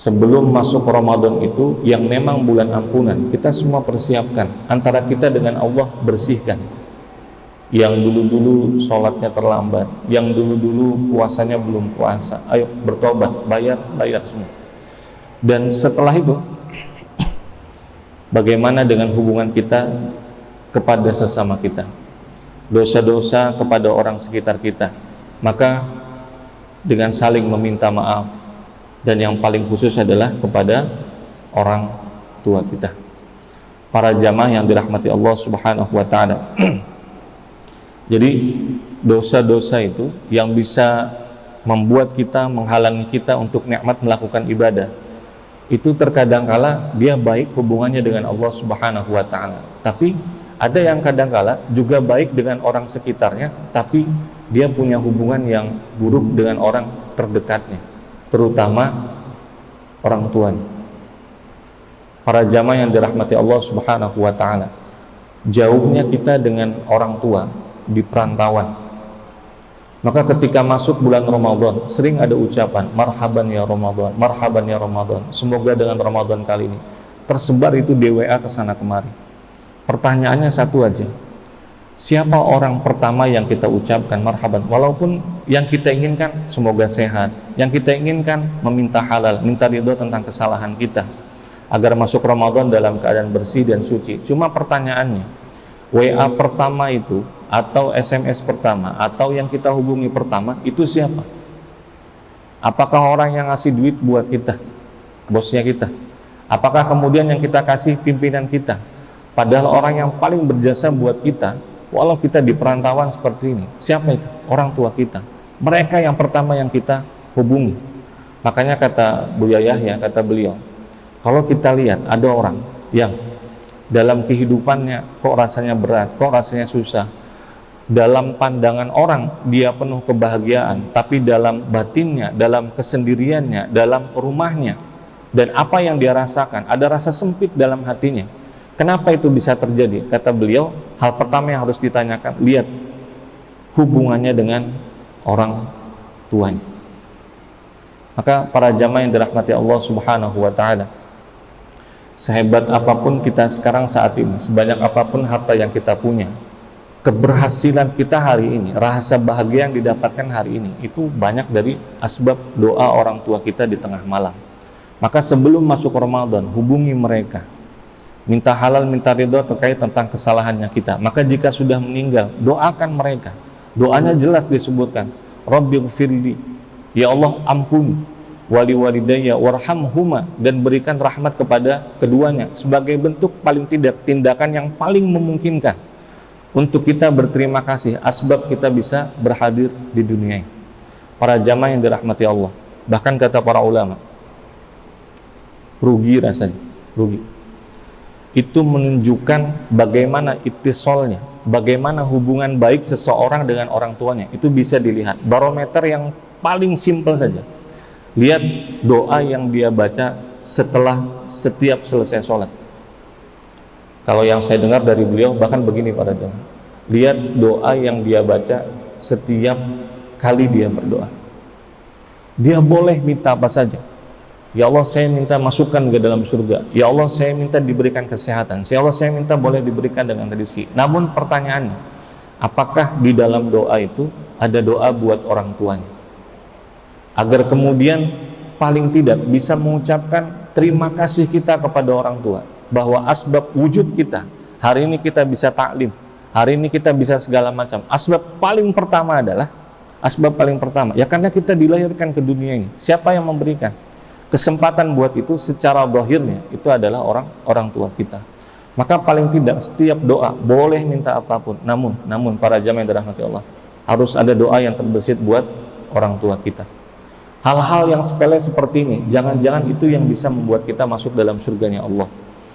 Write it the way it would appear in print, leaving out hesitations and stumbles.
Sebelum masuk Ramadan itu yang memang bulan ampunan, kita semua persiapkan antara kita dengan Allah, bersihkan yang dulu-dulu sholatnya terlambat, yang dulu-dulu puasanya belum puasa, ayo bertobat, bayar semua. Dan setelah itu bagaimana dengan hubungan kita kepada sesama kita, dosa-dosa kepada orang sekitar kita, maka dengan saling meminta maaf, dan yang paling khusus adalah kepada orang tua kita. Para jamaah yang dirahmati Allah Subhanahu wa taala. Jadi dosa-dosa itu yang bisa membuat kita, menghalangi kita untuk nikmat melakukan ibadah, itu terkadang kala dia baik hubungannya dengan Allah Subhanahu wa taala. Tapi ada yang kadang kala juga baik dengan orang sekitarnya, tapi dia punya hubungan yang buruk dengan orang terdekatnya, terutama orang tuanya. Para jamaah yang dirahmati Allah Subhanahu wa taala, jauhnya kita dengan orang tua di perantauan, maka ketika masuk bulan Ramadan sering ada ucapan marhaban ya Ramadan, marhaban ya Ramadan, semoga dengan Ramadan kali ini, tersebar itu di WA kesana kemari. Pertanyaannya satu aja, siapa orang pertama yang kita ucapkan marhaban? Walaupun yang kita inginkan semoga sehat, yang kita inginkan meminta halal, minta ridho tentang kesalahan kita, agar masuk Ramadan dalam keadaan bersih dan suci. Cuma pertanyaannya, WA pertama itu, atau SMS pertama, atau yang kita hubungi pertama, itu siapa? Apakah orang yang ngasih duit buat kita, bosnya kita? Apakah kemudian yang kita kasih pimpinan kita? Padahal orang yang paling berjasa buat kita, walau kita di perantauan seperti ini, siapa itu? Orang tua kita. Mereka yang pertama yang kita hubungi. Makanya kata Buya Yahya, kata beliau, kalau kita lihat ada orang yang dalam kehidupannya kok rasanya berat, kok rasanya susah, dalam pandangan orang dia penuh kebahagiaan, tapi dalam batinnya, dalam kesendiriannya, dalam rumahnya, dan apa yang dia rasakan, ada rasa sempit dalam hatinya. Kenapa itu bisa terjadi? Kata beliau, hal pertama yang harus ditanyakan, lihat hubungannya dengan orang tuanya. Maka para jamaah yang dirahmati Allah Subhanahu wa taala, sehebat apapun kita sekarang saat ini, sebanyak apapun harta yang kita punya, keberhasilan kita hari ini, rasa bahagia yang didapatkan hari ini, itu banyak dari asbab doa orang tua kita di tengah malam. Maka sebelum masuk Ramadan, hubungi mereka, minta halal, minta ridho terkait tentang kesalahannya kita. Maka jika sudah meninggal, doakan mereka. Doanya jelas disebutkan, Rabbighfirli, ya Allah ampuni, wali walidayya warhamhuma, dan berikan rahmat kepada keduanya, sebagai bentuk paling tidak tindakan yang paling memungkinkan untuk kita berterima kasih, asbab kita bisa berhadir di dunia ini. Para jamaah yang dirahmati Allah, bahkan kata para ulama, rugi rasanya, rugi. Itu menunjukkan bagaimana ittisolnya, bagaimana hubungan baik seseorang dengan orang tuanya. Itu bisa dilihat, barometer yang paling simpel saja. Lihat doa yang dia baca setelah setiap selesai sholat. Kalau yang saya dengar dari beliau bahkan begini para jamaah, lihat doa yang dia baca setiap kali dia berdoa. Dia boleh minta apa saja. Ya Allah, saya minta masukkan ke dalam surga. Ya Allah, saya minta diberikan kesehatan. Ya Allah, saya minta boleh diberikan dengan rezeki. Namun pertanyaannya, apakah di dalam doa itu ada doa buat orang tuanya? Agar kemudian paling tidak bisa mengucapkan terima kasih kita kepada orang tua, bahwa asbab wujud kita, hari ini kita bisa taklim, hari ini kita bisa segala macam. Asbab paling pertama adalah, asbab paling pertama, ya karena kita dilahirkan ke dunia ini. Siapa yang memberikan kesempatan buat itu secara zahirnya? Itu adalah orang tua kita. Maka paling tidak setiap doa boleh minta apapun, namun para jamaah yang dirahmati Allah, harus ada doa yang terbesit buat orang tua kita. Hal-hal yang sepele seperti ini, jangan-jangan itu yang bisa membuat kita masuk dalam surganya Allah.